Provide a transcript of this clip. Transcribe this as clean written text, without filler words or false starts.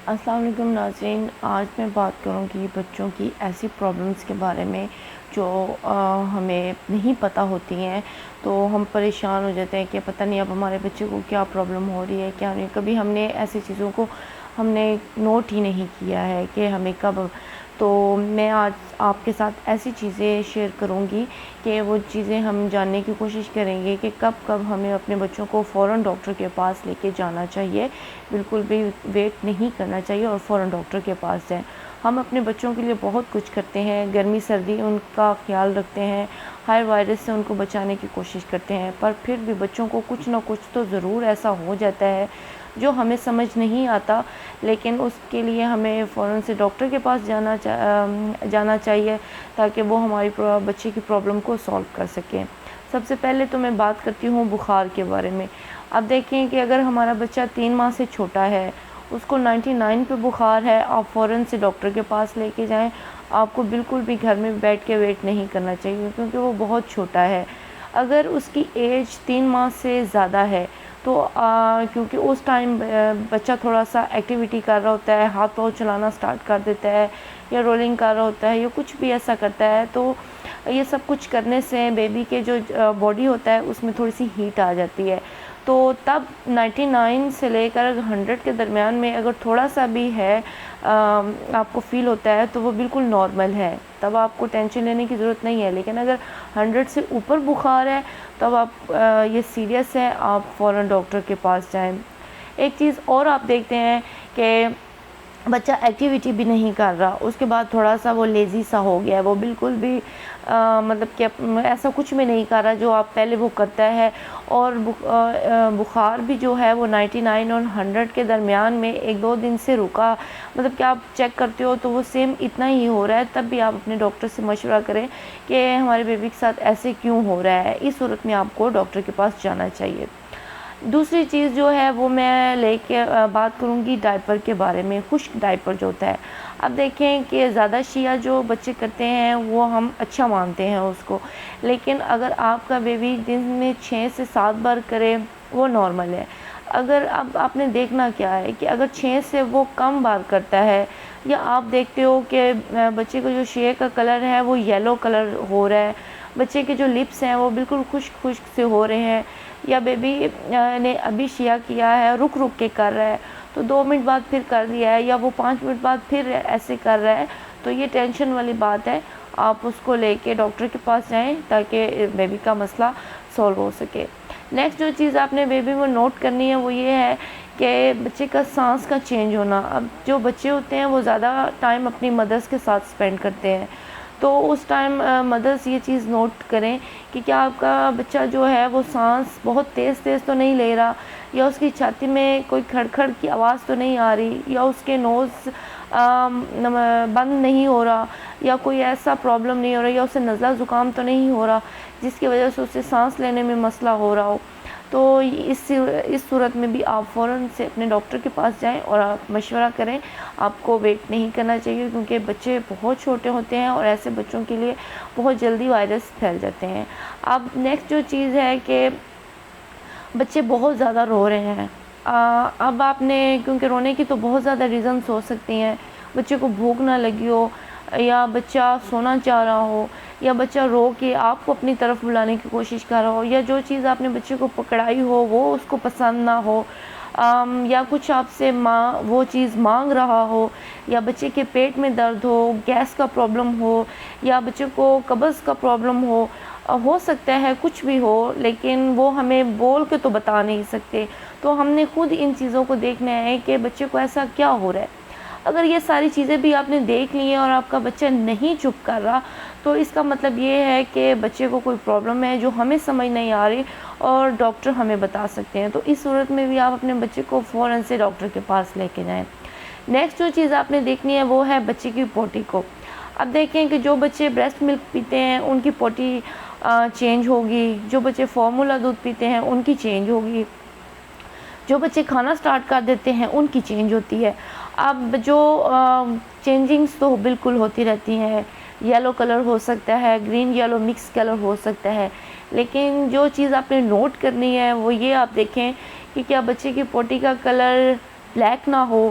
السلام علیکم ناظرین، آج میں بات کروں گی بچوں کی ایسی پرابلمس کے بارے میں جو ہمیں نہیں پتہ ہوتی ہیں، تو ہم پریشان ہو جاتے ہیں کہ پتہ نہیں اب ہمارے بچے کو کیا پرابلم ہو رہی ہے کیا نہیں۔ کبھی ہم نے ایسی چیزوں کو ہم نے نوٹ ہی نہیں کیا ہے کہ ہمیں کب، تو میں آج آپ کے ساتھ ایسی چیزیں شیئر کروں گی کہ وہ چیزیں ہم جاننے کی کوشش کریں گے کہ کب کب ہمیں اپنے بچوں کو فوراً ڈاکٹر کے پاس لے کے جانا چاہیے، بالکل بھی ویٹ نہیں کرنا چاہیے اور فوراً ڈاکٹر کے پاس جائیں۔ ہم اپنے بچوں کے لیے بہت کچھ کرتے ہیں، گرمی سردی ان کا خیال رکھتے ہیں، ہر وائرس سے ان کو بچانے کی کوشش کرتے ہیں، پر پھر بھی بچوں کو کچھ نہ کچھ تو ضرور ایسا ہو جاتا ہے جو ہمیں سمجھ نہیں آتا، لیکن اس کے لیے ہمیں فوراً سے ڈاکٹر کے پاس جانا چاہیے تاکہ وہ ہماری بچے کی پرابلم کو سالو کر سکیں۔ سب سے پہلے تو میں بات کرتی ہوں بخار کے بارے میں۔ اب دیکھیں کہ اگر ہمارا بچہ 3 ماہ سے چھوٹا ہے، اس کو 99 پہ بخار ہے، آپ فوراً سے ڈاکٹر کے پاس لے کے جائیں۔ آپ کو بالکل بھی گھر میں بیٹھ کے ویٹ نہیں کرنا چاہیے کیونکہ وہ بہت چھوٹا ہے۔ اگر اس کی ایج 3 ماہ سے زیادہ ہے تو کیونکہ اس ٹائم بچہ تھوڑا سا ایکٹیویٹی کر رہا ہوتا ہے، ہاتھ پاؤں چلانا سٹارٹ کر دیتا ہے یا رولنگ کر رہا ہوتا ہے یا کچھ بھی ایسا کرتا ہے، تو یہ سب کچھ کرنے سے بیبی کے جو باڈی ہوتا ہے اس میں تھوڑی سی ہیٹ آ جاتی ہے، تو تب 99 سے لے کر 100 کے درمیان میں اگر تھوڑا سا بھی ہے آپ کو فیل ہوتا ہے تو وہ بالکل نارمل ہے، تب آپ کو ٹینشن لینے کی ضرورت نہیں ہے۔ لیکن اگر 100 سے اوپر بخار ہے تب آپ یہ سیریس ہے، آپ فوراً ڈاکٹر کے پاس جائیں۔ ایک چیز اور آپ دیکھتے ہیں کہ بچہ ایکٹیویٹی بھی نہیں کر رہا، اس کے بعد تھوڑا سا وہ لیزی سا ہو گیا ہے، وہ بالکل بھی مطلب کہ ایسا کچھ بھی نہیں کر رہا جو آپ پہلے وہ کرتا ہے، اور بخار بھی جو ہے وہ 99 اور 100 کے درمیان میں 1-2 دن سے رکا، مطلب کہ آپ چیک کرتے ہو تو وہ سیم اتنا ہی ہو رہا ہے، تب بھی آپ اپنے ڈاکٹر سے مشورہ کریں کہ ہمارے بیبی کے ساتھ ایسے کیوں ہو رہا ہے۔ اس صورت میں آپ کو ڈاکٹر کے پاس جانا چاہیے۔ دوسری چیز جو ہے وہ میں لے کے بات کروں گی ڈائپر کے بارے میں، خشک ڈائپر جو ہوتا ہے۔ اب دیکھیں کہ زیادہ شیعہ جو بچے کرتے ہیں وہ ہم اچھا مانتے ہیں اس کو، لیکن اگر آپ کا بیبی دن میں 6 سے 7 بار کرے وہ نارمل ہے۔ اگر اب آپ نے دیکھنا کیا ہے کہ اگر 6 سے وہ کم بار کرتا ہے، یا آپ دیکھتے ہو کہ بچے کو جو شیعہ کا کلر ہے وہ یلو کلر ہو رہا ہے، بچے کے جو لپس ہیں وہ بالکل خشک خشک سے ہو رہے ہیں، یا بیبی نے ابھی شیعہ کیا ہے رک رک کے کر رہا ہے تو 2 منٹ بعد پھر کر دیا ہے، یا وہ 5 منٹ بعد پھر ایسے کر رہا ہے، تو یہ ٹینشن والی بات ہے۔ آپ اس کو لے کے ڈاکٹر کے پاس جائیں تاکہ بیبی کا مسئلہ سولو ہو سکے۔ نیکسٹ جو چیز آپ نے بیبی میں نوٹ کرنی ہے وہ یہ ہے کہ بچے کا سانس کا چینج ہونا۔ اب جو بچے ہوتے ہیں وہ زیادہ ٹائم اپنی مدرس کے ساتھ سپینڈ کرتے ہیں، تو اس ٹائم مدرس یہ چیز نوٹ کریں کہ کیا آپ کا بچہ جو ہے وہ سانس بہت تیز تیز تو نہیں لے رہا، یا اس کی چھاتی میں کوئی کھڑ کھڑ کی آواز تو نہیں آ رہی، یا اس کے نوز بند نہیں ہو رہا، یا کوئی ایسا پرابلم نہیں ہو رہا، یا اسے نزلہ زکام تو نہیں ہو رہا جس کی وجہ سے اسے سانس لینے میں مسئلہ ہو رہا ہو، تو اس صورت میں بھی آپ فوراً سے اپنے ڈاکٹر کے پاس جائیں اور آپ مشورہ کریں۔ آپ کو ویٹ نہیں کرنا چاہیے کیونکہ بچے بہت چھوٹے ہوتے ہیں اور ایسے بچوں کے لیے بہت جلدی وائرس پھیل جاتے ہیں۔ اب نیکسٹ جو چیز ہے کہ بچے بہت زیادہ رو رہے ہیں۔ اب آپ نے، کیونکہ رونے کی تو بہت زیادہ ریزنس ہو سکتی ہیں، بچے کو بھوک نہ لگی ہو، یا بچہ سونا چاہ رہا ہو، یا بچہ رو کے آپ کو اپنی طرف بلانے کی کوشش کر رہا ہو، یا جو چیز آپ نے بچے کو پکڑائی ہو وہ اس کو پسند نہ ہو، یا کچھ آپ سے وہ چیز مانگ رہا ہو، یا بچے کے پیٹ میں درد ہو، گیس کا پرابلم ہو، یا بچے کو قبض کا پرابلم ہو سکتا ہے کچھ بھی ہو، لیکن وہ ہمیں بول کے تو بتا نہیں سکتے، تو ہم نے خود ان چیزوں کو دیکھنا ہے کہ بچے کو ایسا کیا ہو رہا ہے۔ اگر یہ ساری چیزیں بھی آپ نے دیکھ لی ہیں اور آپ کا بچہ نہیں چپ کر رہا تو اس کا مطلب یہ ہے کہ بچے کو کوئی پرابلم ہے جو ہمیں سمجھ نہیں آ رہی اور ڈاکٹر ہمیں بتا سکتے ہیں، تو اس صورت میں بھی آپ اپنے بچے کو فوراً سے ڈاکٹر کے پاس لے کے جائیں۔ نیکسٹ جو چیز آپ نے دیکھنی ہے وہ ہے بچے کی پوٹی کو۔ اب دیکھیں کہ جو بچے بریسٹ ملک پیتے ہیں ان کی پوٹی چینج ہوگی، جو بچے فارمولا دودھ پیتے ہیں ان کی چینج ہوگی، جو بچے کھانا سٹارٹ کر دیتے ہیں ان کی چینج ہوتی ہے۔ اب جو چینجنگز تو بالکل ہوتی رہتی ہیں، یلو کلر ہو سکتا ہے، گرین یلو مکس کلر ہو سکتا ہے، لیکن جو چیز آپ نے نوٹ کرنی ہے وہ یہ آپ دیکھیں کہ کیا بچے کی پوٹی کا کلر بلیک نہ ہو،